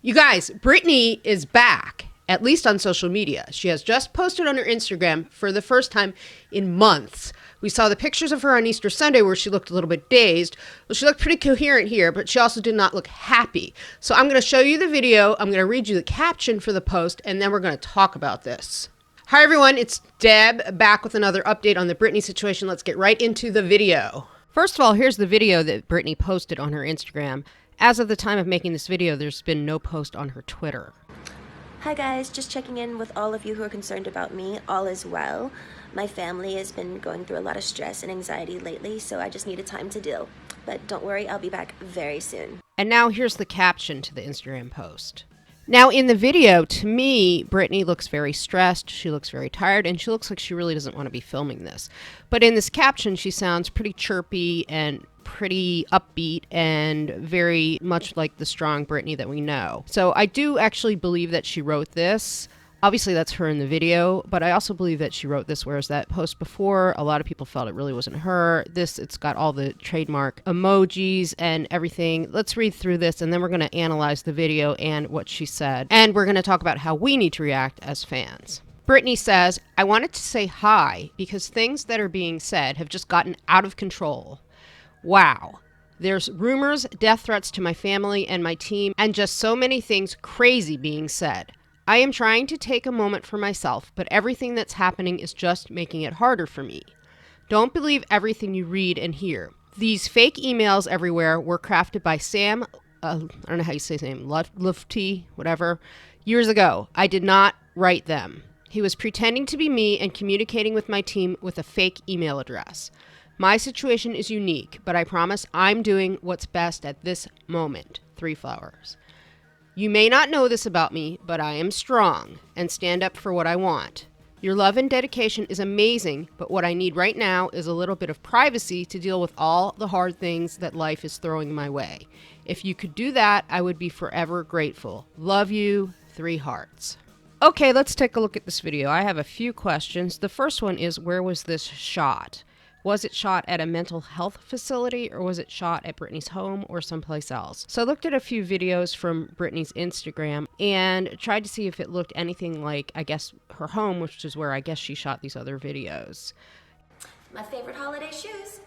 You guys, Britney is back, at least on social media. She has just posted on her Instagram for the first time in months. We saw the pictures of her on Easter Sunday where she looked a little bit dazed. Well, she looked pretty coherent here, but she also did not look happy. So I'm going to show you the video. I'm going to read you the caption for the post, and then we're going to talk about this. Hi, everyone. It's Deb back with another update on the Britney situation. Let's get right into the video. First of all, here's the video that Britney posted on her Instagram. As of the time of making this video, there's been no post on her Twitter. Hi guys, just checking in with all of you who are concerned about me. All is well. My family has been going through a lot of stress and anxiety lately, so I just needed time to deal. But don't worry, I'll be back very soon. And now here's the caption to the Instagram post. Now in the video, to me, Britney looks very stressed, she looks very tired, and she looks like she really doesn't want to be filming this. But in this caption, she sounds pretty chirpy and pretty upbeat and very much like the strong Britney that we know. So I do actually believe that she wrote this. Obviously that's her in the video, but I also believe that she wrote this, whereas that post before, a lot of people felt it really wasn't her. It's got all the trademark emojis and everything. Let's read through this and then we're going to analyze the video and what she said. And we're going to talk about how we need to react as fans. Britney says, "I wanted to say hi because things that are being said have just gotten out of control. Wow. There's rumors, death threats to my family and my team, and just so many things crazy being said. I am trying to take a moment for myself, but everything that's happening is just making it harder for me. Don't believe everything you read and hear. These fake emails everywhere were crafted by Sam, I don't know how you say his name, Lufty, whatever, years ago. I did not write them. He was pretending to be me and communicating with my team with a fake email address. My situation is unique, but I promise I'm doing what's best at this moment. 3 flowers. You may not know this about me, but I am strong and stand up for what I want. Your love and dedication is amazing, but what I need right now is a little bit of privacy to deal with all the hard things that life is throwing my way. If you could do that, I would be forever grateful. Love you, 3 hearts. Okay, let's take a look at this video. I have a few questions. The first one is, where was this shot? Was it shot at a mental health facility, or was it shot at Britney's home or someplace else? So I looked at a few videos from Britney's Instagram and tried to see if it looked anything like, I guess, her home, which is where I guess she shot these other videos. My favorite holiday shoes.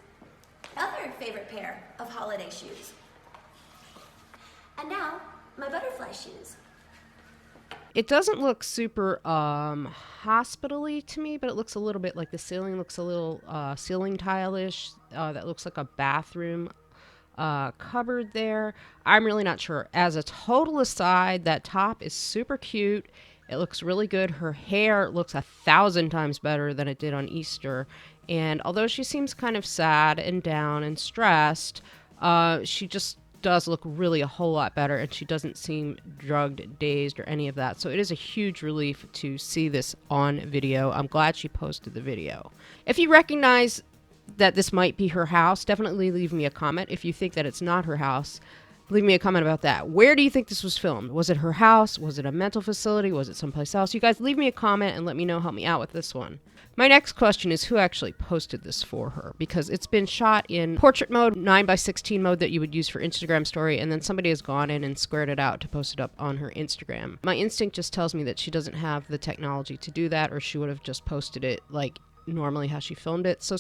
Other favorite pair of holiday shoes. And now, my butterfly shoes. It doesn't look super hospital-y to me, but it looks a little bit like the ceiling looks a little ceiling tile-ish. That looks like a bathroom cupboard there. I'm really not sure. As a total aside, that top is super cute. It looks really good. Her hair looks 1,000 times better than it did on Easter. And although she seems kind of sad and down and stressed, she just does look really a whole lot better, and she doesn't seem drugged, dazed, or any of that. So it is a huge relief to see this on video. I'm glad she posted the video. If you recognize that this might be her house, definitely leave me a comment. If you think that it's not her house, leave me a comment about that. Where do you think this was filmed? Was it her house? Was it a mental facility? Was it someplace else? You guys leave me a comment and let me know. Help me out with this one. My next question is, who actually posted this for her? Because it's been shot in portrait mode, 9:16 mode that you would use for Instagram story, and then somebody has gone in and squared it out to post it up on her Instagram. My instinct just tells me that she doesn't have the technology to do that, or she would have just posted it like normally how she filmed it. So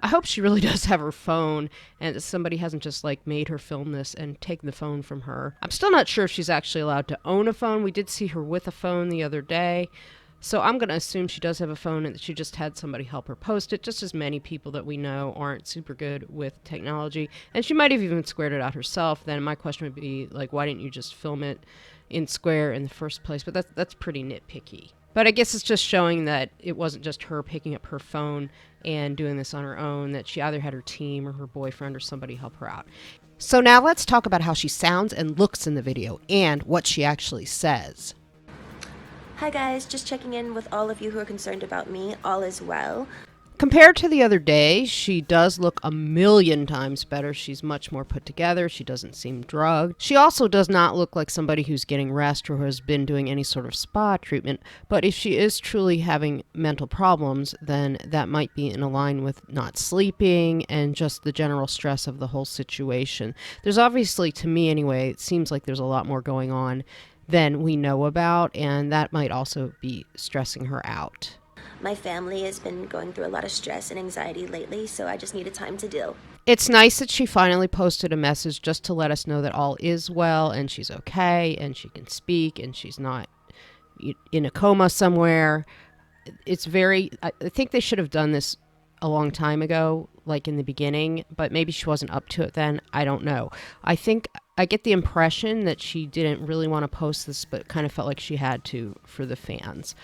I hope she really does have her phone, and somebody hasn't just like made her film this and taken the phone from her. I'm still not sure if she's actually allowed to own a phone. We did see her with a phone the other day. So I'm going to assume she does have a phone and that she just had somebody help her post it, just as many people that we know aren't super good with technology. And she might have even squared it out herself. Then my question would be, like, why didn't you just film it in square in the first place? But that's pretty nitpicky. But I guess it's just showing that it wasn't just her picking up her phone and doing this on her own, that she either had her team or her boyfriend or somebody help her out. So now let's talk about how she sounds and looks in the video and what she actually says. Hi guys, just checking in with all of you who are concerned about me. All is well. Compared to the other day, she does look a million times better. She's much more put together. She doesn't seem drugged. She also does not look like somebody who's getting rest or has been doing any sort of spa treatment. But if she is truly having mental problems, then that might be in line with not sleeping and just the general stress of the whole situation. There's obviously, to me anyway, it seems like there's a lot more going on than we know about, and that might also be stressing her out. My family has been going through a lot of stress and anxiety lately, so I just needed time to deal. It's nice that she finally posted a message just to let us know that all is well and she's okay and she can speak and she's not in a coma somewhere. I think they should have done this a long time ago, like in the beginning, but maybe she wasn't up to it then. I don't know. I think I get the impression that she didn't really want to post this, but kind of felt like she had to for the fans.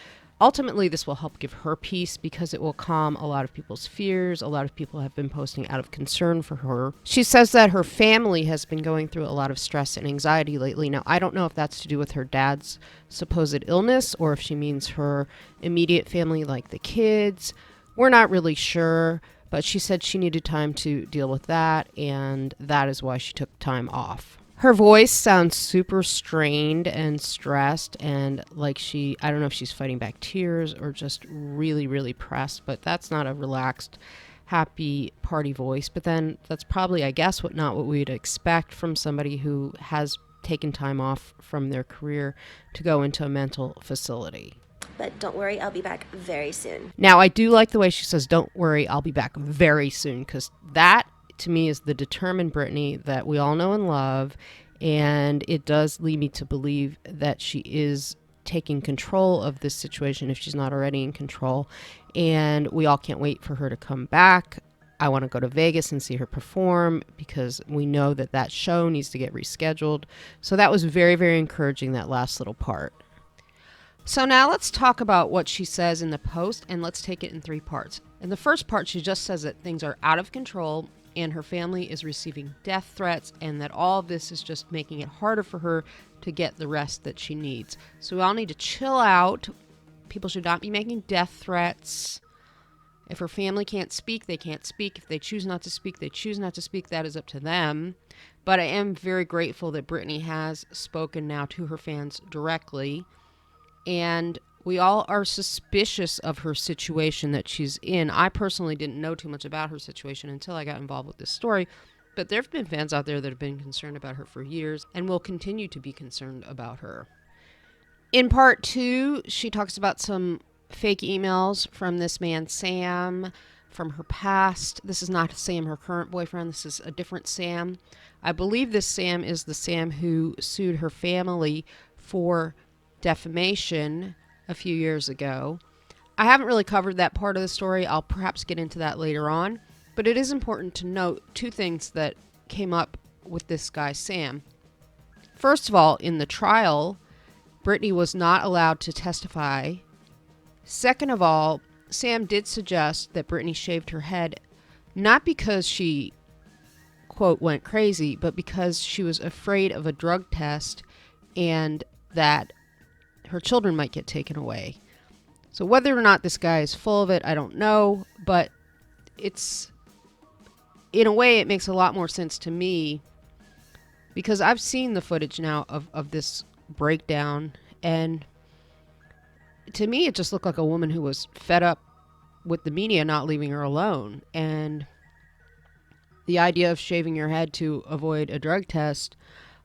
Ultimately, this will help give her peace because it will calm a lot of people's fears. A lot of people have been posting out of concern for her. She says that her family has been going through a lot of stress and anxiety lately. Now, I don't know if that's to do with her dad's supposed illness or if she means her immediate family, like the kids. We're not really sure, but she said she needed time to deal with that, and that is why she took time off. Her voice sounds super strained and stressed and like I don't know if she's fighting back tears or just really, really pressed, but that's not a relaxed, happy party voice. But then that's probably, I guess, not what we'd expect from somebody who has taken time off from their career to go into a mental facility. But don't worry, I'll be back very soon. Now, I do like the way she says, don't worry, I'll be back very soon, because that to me is the determined Britney that we all know and love, and it does lead me to believe that she is taking control of this situation if she's not already in control, and we all can't wait for her to come back. I want to go to Vegas and see her perform because we know that that show needs to get rescheduled. So that was very, very encouraging, that last little part. So now let's talk about what she says in the post, and let's take it in 3 parts. In the first part, she just says that things are out of control and her family is receiving death threats, and that all of this is just making it harder for her to get the rest that she needs. So we all need to chill out. People should not be making death threats. If her family can't speak, they can't speak. If they choose not to speak, they choose not to speak. That is up to them. But I am very grateful that Britney has spoken now to her fans directly. And we all are suspicious of her situation that she's in. I personally didn't know too much about her situation until I got involved with this story. But there have been fans out there that have been concerned about her for years and will continue to be concerned about her. In part 2, she talks about some fake emails from this man, Sam, from her past. This is not Sam, her current boyfriend. This is a different Sam. I believe this Sam is the Sam who sued her family for defamation a few years ago. I haven't really covered that part of the story. I'll perhaps get into that later on. But it is important to note 2 things that came up with this guy, Sam. First of all, in the trial, Britney was not allowed to testify. Second of all, Sam did suggest that Britney shaved her head, not because she, quote, went crazy, but because she was afraid of a drug test and that her children might get taken away. So whether or not this guy is full of it, I don't know, but it's, in a way, it makes a lot more sense to me because I've seen the footage now of this breakdown, and to me it just looked like a woman who was fed up with the media not leaving her alone. And the idea of shaving your head to avoid a drug test,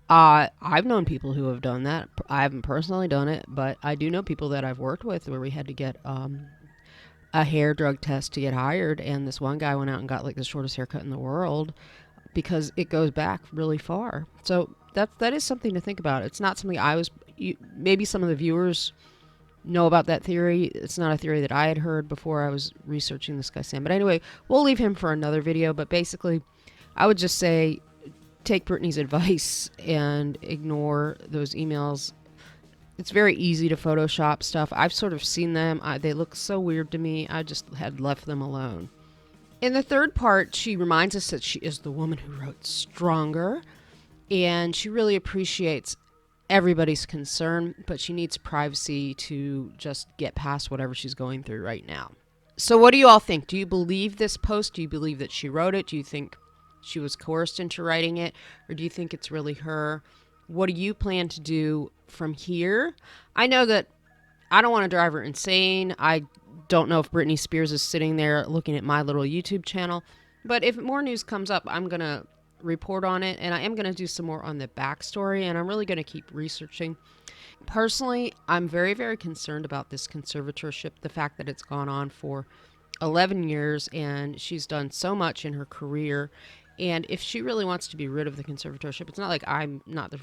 I've known people who have done that. I haven't personally done it, but I do know people that I've worked with where we had to get a hair drug test to get hired, and this one guy went out and got like the shortest haircut in the world because it goes back really far. So that is something to think about. It's not something maybe some of the viewers know about that theory. It's not a theory that I had heard before I was researching this guy Sam. But anyway, we'll leave him for another video. But basically, I would just say take Britney's advice and ignore those emails. It's very easy to Photoshop stuff. I've sort of seen them. They look so weird to me. I just had left them alone. In the third part, she reminds us that she is the woman who wrote Stronger, and she really appreciates everybody's concern, but she needs privacy to just get past whatever she's going through right now. So what do you all think? Do you believe this post? Do you believe that she wrote it? Do you think she was coerced into writing it? Or do you think it's really her? What do you plan to do from here? I know that I don't want to drive her insane. I don't know if Britney Spears is sitting there looking at my little YouTube channel. But if more news comes up, I'm going to report on it. And I am going to do some more on the backstory. And I'm really going to keep researching. Personally, I'm very, very concerned about this conservatorship. The fact that it's gone on for 11 years and she's done so much in her career. And if she really wants to be rid of the conservatorship, it's not like I'm not the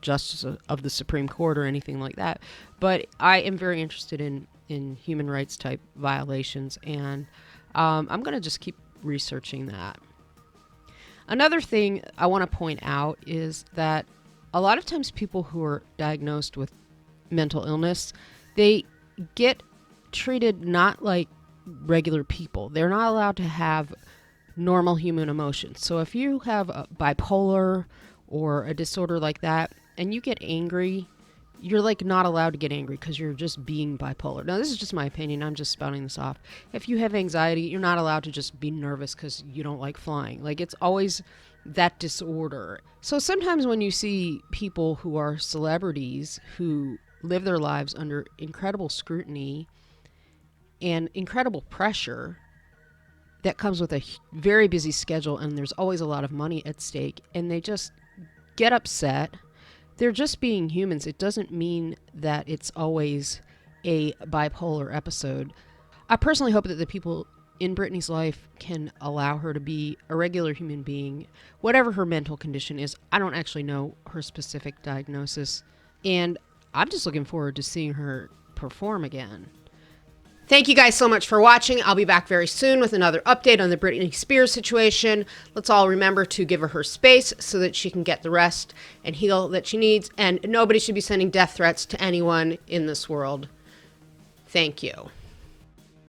justice of the Supreme Court or anything like that. But I am very interested in human rights type violations. And I'm going to just keep researching that. Another thing I want to point out is that a lot of times people who are diagnosed with mental illness, they get treated not like regular people. They're not allowed to have normal human emotions. So if you have a bipolar or a disorder like that and you get angry, you're like not allowed to get angry because you're just being bipolar. Now, this is just my opinion. I'm just spouting this off. If you have anxiety, you're not allowed to just be nervous because you don't like flying. Like, it's always that disorder. So sometimes when you see people who are celebrities who live their lives under incredible scrutiny and incredible pressure that comes with a very busy schedule, and there's always a lot of money at stake, and they just get upset, they're just being humans. It doesn't mean that it's always a bipolar episode. I personally hope that the people in Britney's life can allow her to be a regular human being, whatever her mental condition is. I don't actually know her specific diagnosis, and I'm just looking forward to seeing her perform again. Thank you guys so much for watching. I'll be back very soon with another update on the Britney Spears situation. Let's all remember to give her space so that she can get the rest and heal that she needs. And nobody should be sending death threats to anyone in this world. Thank you.